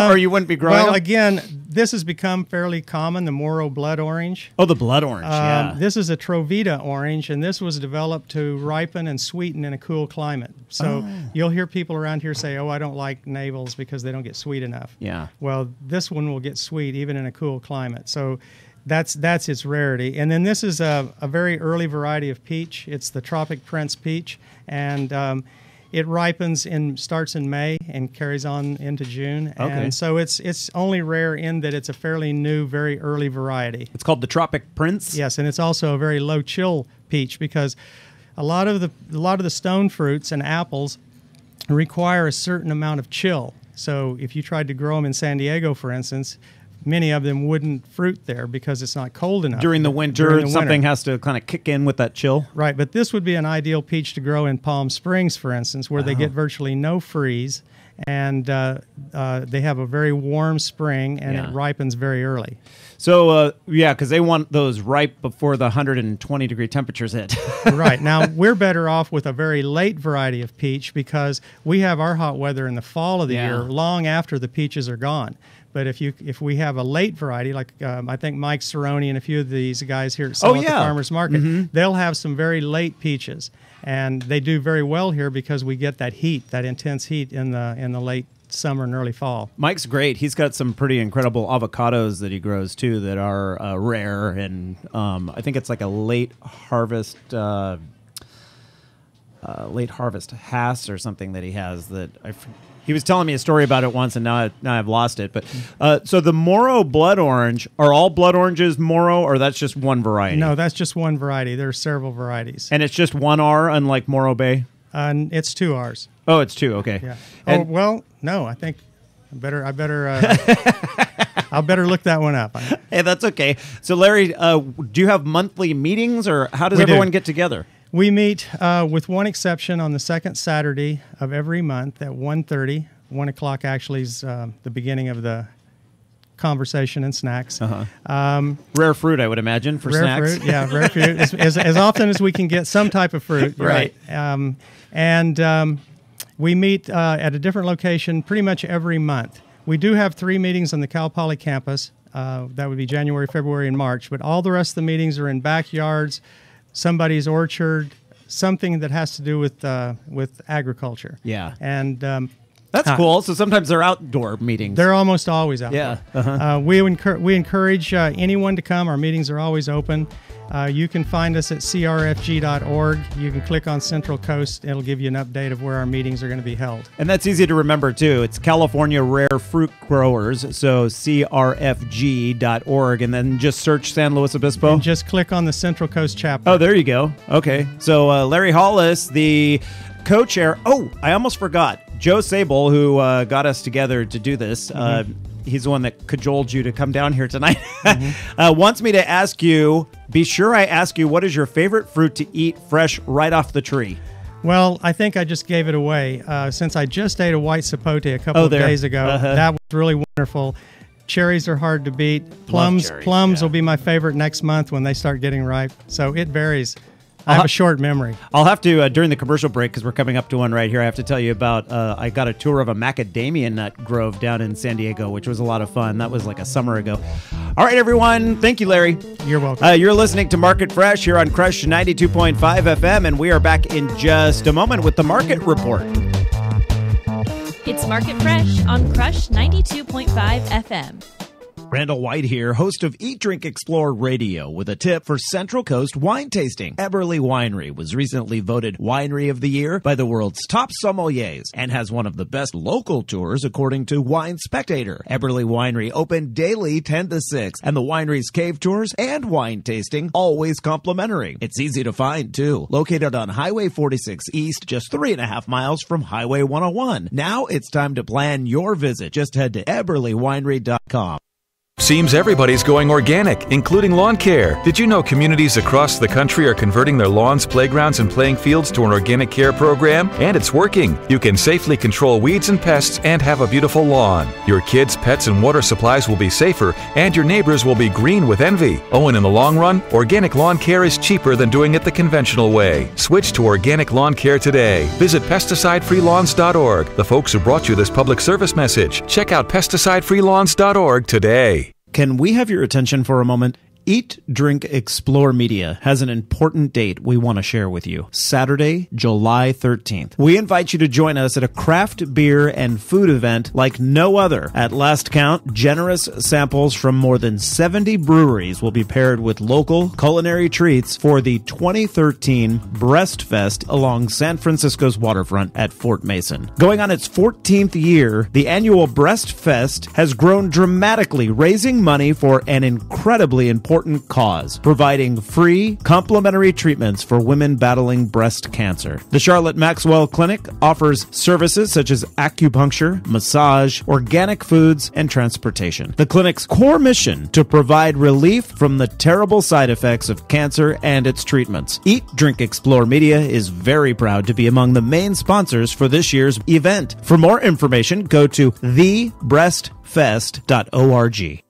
or you wouldn't be growing them. Well, again, this has become fairly common, the Moro blood orange. Oh, the blood orange, yeah. This is a Trovita orange, and this was developed to ripen and sweeten in a cool climate. So you'll hear people around here say, oh, I don't like navels because they don't get sweet enough. Yeah. Well, this one will get sweet even in a cool climate. So that's its rarity. And then this is a very early variety of peach. It's the Tropic Prince peach, and it starts in May and carries on into June. Okay. And so it's only rare in that it's a fairly new, very early variety. It's called the Tropic Prince? Yes, and it's also a very low chill peach because a lot of the stone fruits and apples require a certain amount of chill. So if you tried to grow them in San Diego, for instance, many of them wouldn't fruit there because it's not cold enough. During the winter, something has to kind of kick in with that chill. Right, but this would be an ideal peach to grow in Palm Springs, for instance, where they get virtually no freeze, and they have a very warm spring, and it ripens very early. So, because they want those ripe before the 120-degree temperatures hit. Right. Now, we're better off with a very late variety of peach because we have our hot weather in the fall of the year, long after the peaches are gone. But if we have a late variety, like I think Mike Cerrone and a few of these guys here at the Farmers Market, they'll have some very late peaches, and they do very well here because we get that heat, that intense heat in the late summer and early fall. Mike's great. He's got some pretty incredible avocados that he grows too that are rare, and I think it's like a late harvest Hass or something that he has that he was telling me a story about it once, and now I've lost it. But so the Moro blood orange, are all blood oranges Moro, or that's just one variety? No, that's just one variety. There are several varieties. And it's just one R, unlike Moro Bay? It's 2 R's. Oh, it's 2, okay. Yeah. And well, no, I think I better I'll better look that one up. Hey, that's okay. So Larry, do you have monthly meetings, or how does everyone get together? We meet, with one exception, on the second Saturday of every month at 1:30. 1 o'clock actually is the beginning of the conversation and snacks. Rare fruit, I would imagine, for snacks. Rare fruit, yeah, rare fruit. As often as we can get some type of fruit. Right. We meet at a different location pretty much every month. We do have 3 meetings on the Cal Poly campus. That would be January, February, and March. But all the rest of the meetings are in backyards, somebody's orchard, something that has to do with agriculture. Yeah. And That's cool. So sometimes they're outdoor meetings. They're almost always outdoor. Yeah. Uh-huh. We encourage anyone to come. Our meetings are always open. You can find us at crfg.org. You can click on Central Coast. It'll give you an update of where our meetings are going to be held. And that's easy to remember, too. It's California Rare Fruit Growers, so crfg.org, and then just search San Luis Obispo. And just click on the Central Coast chapter. Oh, there you go. Okay. So Larry Hollis, the co-chair. Oh, I almost forgot. Joe Sable, who got us together to do this, he's the one that cajoled you to come down here tonight, wants me to ask you, be sure I ask you, what is your favorite fruit to eat fresh right off the tree? Well, I think I just gave it away. Since I just ate a white sapote a couple of days ago, that was really wonderful. Cherries are hard to beat. Plums will be my favorite next month when they start getting ripe. So it varies. I have a short memory. I'll have to, during the commercial break, because we're coming up to one right here, I have to tell you about, I got a tour of a macadamia nut grove down in San Diego, which was a lot of fun. That was like a summer ago. All right, everyone. Thank you, Larry. You're welcome. You're listening to Market Fresh here on Crush 92.5 FM, and we are back in just a moment with the Market Report. It's Market Fresh on Crush 92.5 FM. Randall White here, host of Eat, Drink, Explore Radio, with a tip for Central Coast wine tasting. Eberly Winery was recently voted Winery of the Year by the world's top sommeliers and has one of the best local tours according to Wine Spectator. Eberly Winery open daily 10 to 6, and the winery's cave tours and wine tasting always complimentary. It's easy to find, too. Located on Highway 46 East, just 3.5 miles from Highway 101. Now it's time to plan your visit. Just head to eberlywinery.com. Seems everybody's going organic, including lawn care. Did you know communities across the country are converting their lawns, playgrounds, and playing fields to an organic care program? And it's working. You can safely control weeds and pests and have a beautiful lawn. Your kids, pets, and water supplies will be safer, and your neighbors will be green with envy. Oh, and in the long run, organic lawn care is cheaper than doing it the conventional way. Switch to organic lawn care today. Visit pesticidefreelawns.org. The folks who brought you this public service message. Check out pesticidefreelawns.org today. Can we have your attention for a moment? Eat, Drink, Explore Media has an important date we want to share with you. Saturday, July 13th. We invite you to join us at a craft beer and food event like no other. At last count, generous samples from more than 70 breweries will be paired with local culinary treats for the 2013 Breast Fest along San Francisco's waterfront at Fort Mason. Going on its 14th year, the annual Breast Fest has grown dramatically, raising money for an incredibly important cause, providing free, complimentary treatments for women battling breast cancer. The Charlotte Maxwell Clinic offers services such as acupuncture, massage, organic foods, and transportation. The clinic's core mission to provide relief from the terrible side effects of cancer and its treatments. Eat, Drink, Explore Media is very proud to be among the main sponsors for this year's event. For more information, go to thebreastfest.org.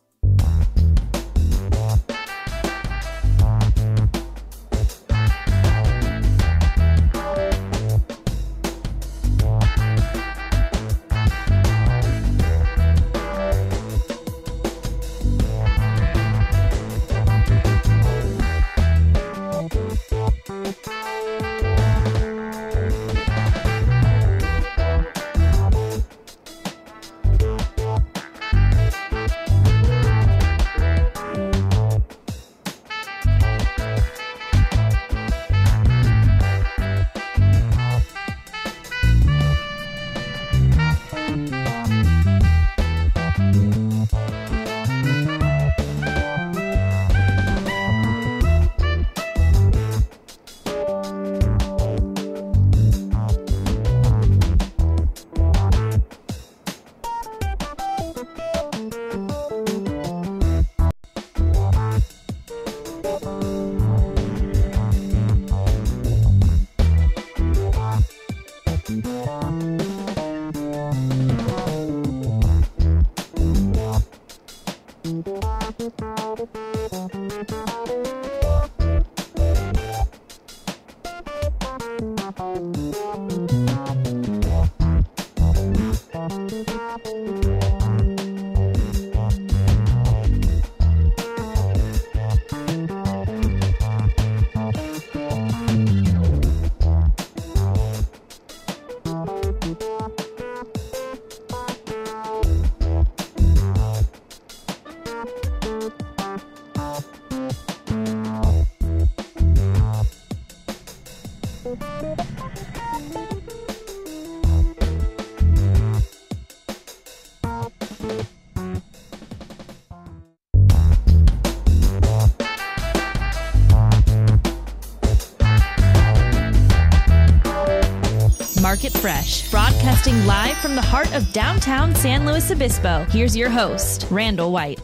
Market Fresh, broadcasting live from the heart of downtown San Luis Obispo. Here's your host, Randall White.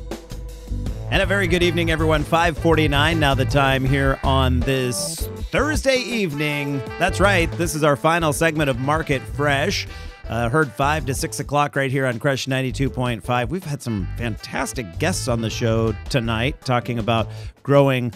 And a very good evening, everyone. 5:49 now the time here on this Thursday evening. That's right. This is our final segment of Market Fresh. Heard 5 to 6 o'clock right here on Crush 92.5. We've had some fantastic guests on the show tonight talking about growing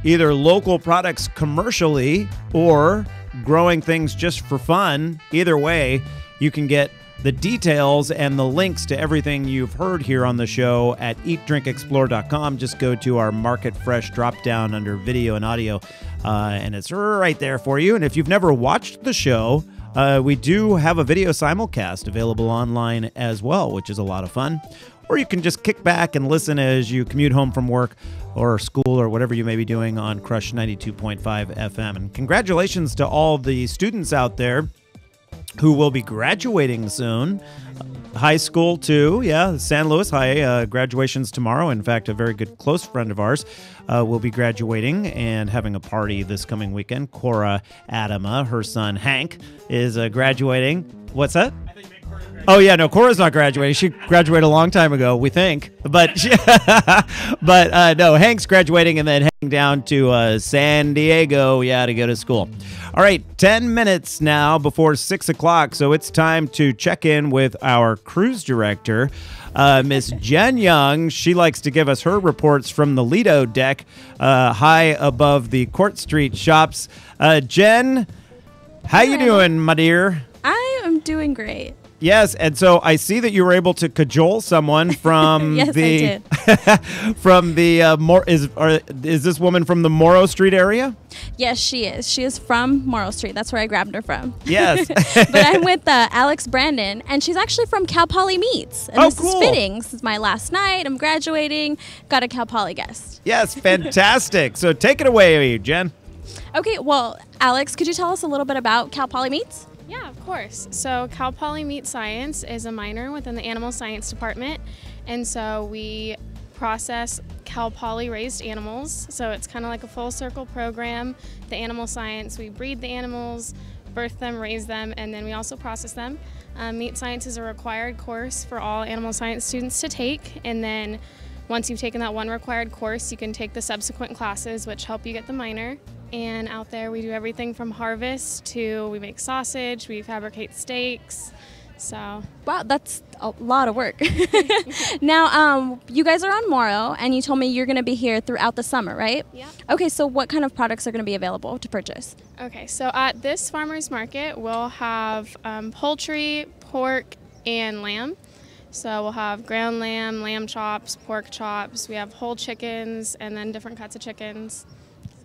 either local products commercially or growing things just for fun. Either way, you can get the details and the links to everything you've heard here on the show at eatdrinkexplore.com. Just go to our Market Fresh drop down under video and audio, and it's right there for you. And if you've never watched the show, we do have a video simulcast available online as well, which is a lot of fun. Or you can just kick back and listen as you commute home from work or school or whatever you may be doing on Crush 92.5 FM. And congratulations to all the students out there who will be graduating soon. High school, too. Yeah, San Luis High graduation's tomorrow. In fact, a very good close friend of ours will be graduating and having a party this coming weekend. Cora Adama, her son Hank, is graduating. What's that? Oh, yeah, no, Cora's not graduating. She graduated a long time ago, we think. But no, Hank's graduating and then heading down to San Diego, to go to school. All right, 10 minutes now before 6 o'clock, so it's time to check in with our cruise director, Miss Jen Young. She likes to give us her reports from the Lido deck high above the Court Street shops. Jen, how you doing, my dear? I am doing great. Yes, and so I see that you were able to cajole someone from yes, the I did. from the is this woman from the Morrow Street area? Yes, she is. She is from Morrow Street. That's where I grabbed her from. Yes. But I'm with Alex Brandon, and she's actually from Cal Poly Meets. And this cool. is fitting. This is my last night. I'm graduating. Got a Cal Poly guest. Yes, fantastic. So take it away, Jen. Okay, well, Alex, could you tell us a little bit about Cal Poly Meets? Yeah, of course. So Cal Poly Meat Science is a minor within the Animal Science Department, and so we process Cal Poly raised animals. So it's kind of like a full circle program. The animal science, we breed the animals, birth them, raise them, and then we also process them. Meat Science is a required course for all animal science students to take, and then once you've taken that one required course, you can take the subsequent classes, which help you get the minor. And out there we do everything from harvest to we make sausage, we fabricate steaks. So wow, that's a lot of work. Now, you guys are on Morrow, and you told me you're going to be here throughout the summer, right? Yeah. Okay, so what kind of products are going to be available to purchase? Okay, so at this farmer's market, we'll have poultry, pork, and lamb. So we'll have ground lamb, lamb chops, pork chops. We have whole chickens, and then different cuts of chickens.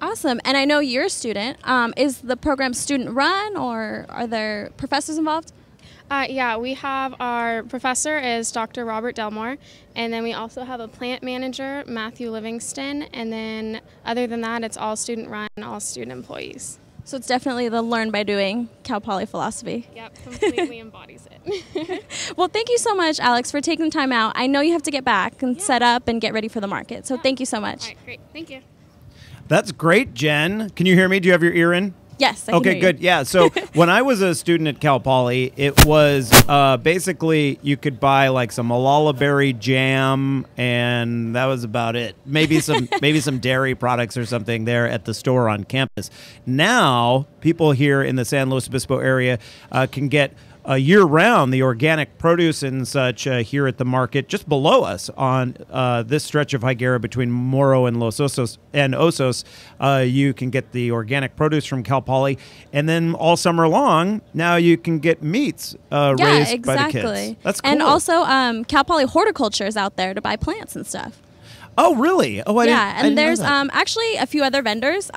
Awesome. And I know you're a student. Is the program student run, or are there professors involved? Yeah, we have our professor is Dr. Robert Delmore, and then we also have a plant manager, Matthew Livingston, and then other than that, it's all student run, all student employees. So it's definitely the learn by doing Cal Poly philosophy. Yep, completely embodies it. Well, thank you so much, Alex, for taking the time out. I know you have to get back and set up and get ready for the market, so thank you so much. All right, great. Thank you. That's great, Jen. Can you hear me? Do you have your ear in? Yes, I can Okay, hear you. good. Yeah, so when I was a student at Cal Poly, it was basically you could buy like some Malala berry jam, and that was about it. Maybe some dairy products or something there at the store on campus. Now, people here in the San Luis Obispo area can get year-round the organic produce and such here at the market just below us on this stretch of Higuera between Morrow and Los Osos and Osos. You can get the organic produce from Cal Poly, and then all summer long now you can get meats raised by the kids. That's cool. And also Cal Poly horticulture is out there to buy plants and stuff. Oh, really? Oh, I didn't there's know that. actually a few other vendors.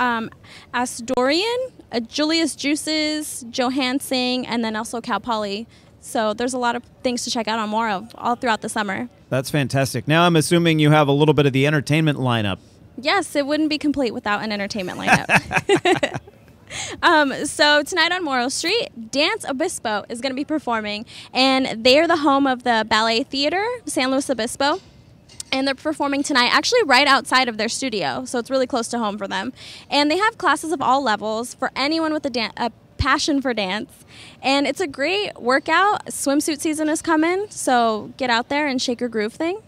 Astorian, Julius Juices, Johansing, and then also Cal Poly. So there's a lot of things to check out on Morrow all throughout the summer. That's fantastic. Now I'm assuming you have a little bit of the entertainment lineup. Yes, it wouldn't be complete without an entertainment lineup. So tonight on Morrow Street, Dance Obispo is going to be performing, and they are the home of the Ballet Theater, San Luis Obispo. And they're performing tonight actually right outside of their studio, so it's really close to home for them. And they have classes of all levels for anyone with a passion for dance. And it's a great workout. Swimsuit season is coming, so get out there and shake your groove thing.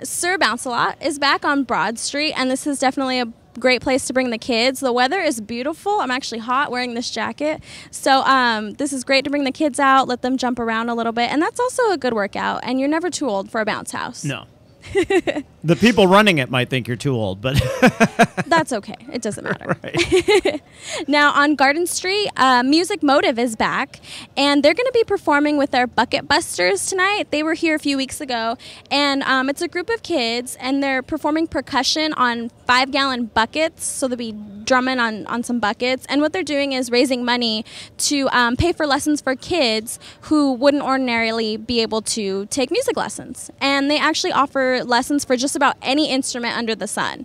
Sir Bounce-A-Lot is back on Broad Street, and this is definitely a great place to bring the kids. The weather is beautiful. I'm actually hot wearing this jacket. So this is great to bring the kids out, let them jump around a little bit. And that's also a good workout. And you're never too old for a bounce house. No. The people running it might think you're too old, but that's okay. It doesn't matter. Right. Now on Garden Street, Music Motive is back, and they're going to be performing with their Bucket Busters tonight. They were here a few weeks ago, and it's a group of kids, and they're performing percussion on 5-gallon buckets, so they'll be drumming on some buckets. And what they're doing is raising money to pay for lessons for kids who wouldn't ordinarily be able to take music lessons. And they actually offer lessons for just about any instrument under the sun.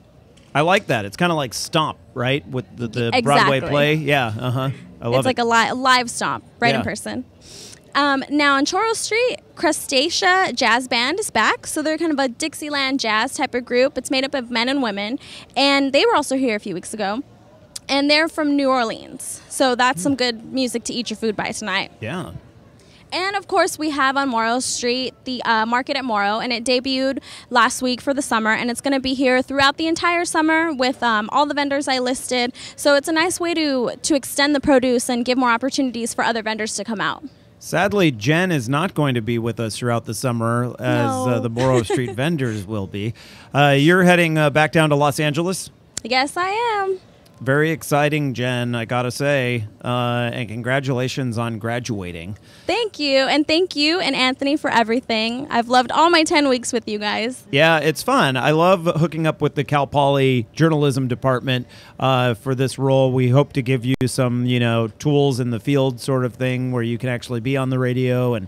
I like that. It's kind of like Stomp, right? With the Exactly. Broadway play. Yeah, I love It's like a live stomp, right in person. Now on Charles Street, Crustacea Jazz Band is back. So they're kind of a Dixieland jazz type of group. It's made up of men and women. And they were also here a few weeks ago. And they're from New Orleans. So that's some good music to eat your food by tonight. Yeah. And, of course, we have on Morrow Street the Market at Morrow, and it debuted last week for the summer, and it's going to be here throughout the entire summer with all the vendors I listed. So it's a nice way to extend the produce and give more opportunities for other vendors to come out. Sadly, Jen is not going to be with us throughout the summer, as the Morrow Street vendors will be. You're heading back down to Los Angeles? Yes, I am. Very exciting, Jen, I gotta say. And congratulations on graduating. Thank you. And thank you and Anthony for everything. I've loved all my 10 weeks with you guys. Yeah, it's fun. I love hooking up with the Cal Poly journalism department for this role. We hope to give you some, tools in the field sort of thing where you can actually be on the radio and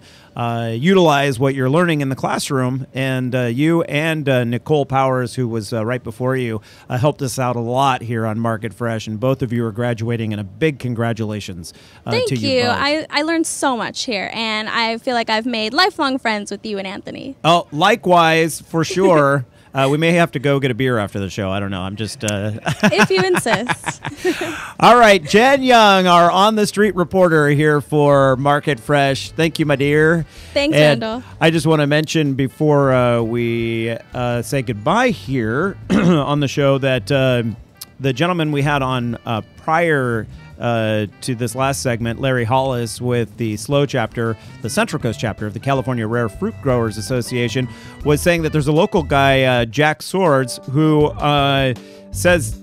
utilize what you're learning in the classroom. And you and Nicole Powers, who was right before you, helped us out a lot here on Market Fresh. And both of you are graduating, and a big congratulations to you. Thank you. Both. I learned so much here, and I feel like I've made lifelong friends with you and Anthony. Oh, likewise, for sure. We may have to go get a beer after the show. I don't know. I'm just... If you insist. All right. Jen Young, our on-the-street reporter here for Market Fresh. Thank you, my dear. Thanks, and Randall. I just want to mention before we say goodbye here on the show that the gentleman we had on prior to this last segment, Larry Hollis with the SLO chapter, the Central Coast chapter of the California Rare Fruit Growers Association, was saying that there's a local guy, Jack Swords, who says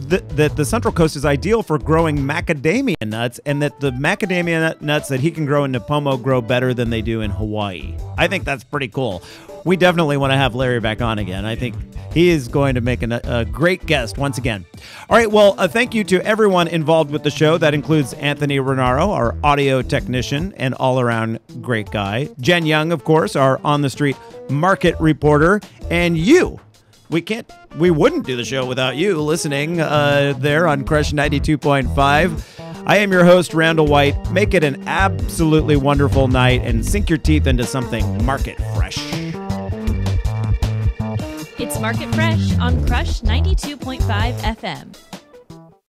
that the Central Coast is ideal for growing macadamia nuts, and that the macadamia nuts that he can grow in Nipomo grow better than they do in Hawaii. I think that's pretty cool. We definitely want to have Larry back on again. I think he is going to make a great guest once again. All right, well, thank you to everyone involved with the show. That includes Anthony Renaro, our audio technician and all-around great guy. Jen Young, of course, our on-the-street market reporter. And you. We wouldn't do the show without you listening there on Crush 92.5. I am your host, Randall White. Make it an absolutely wonderful night and sink your teeth into something Market Fresh. It's Market Fresh on Crush 92.5 FM.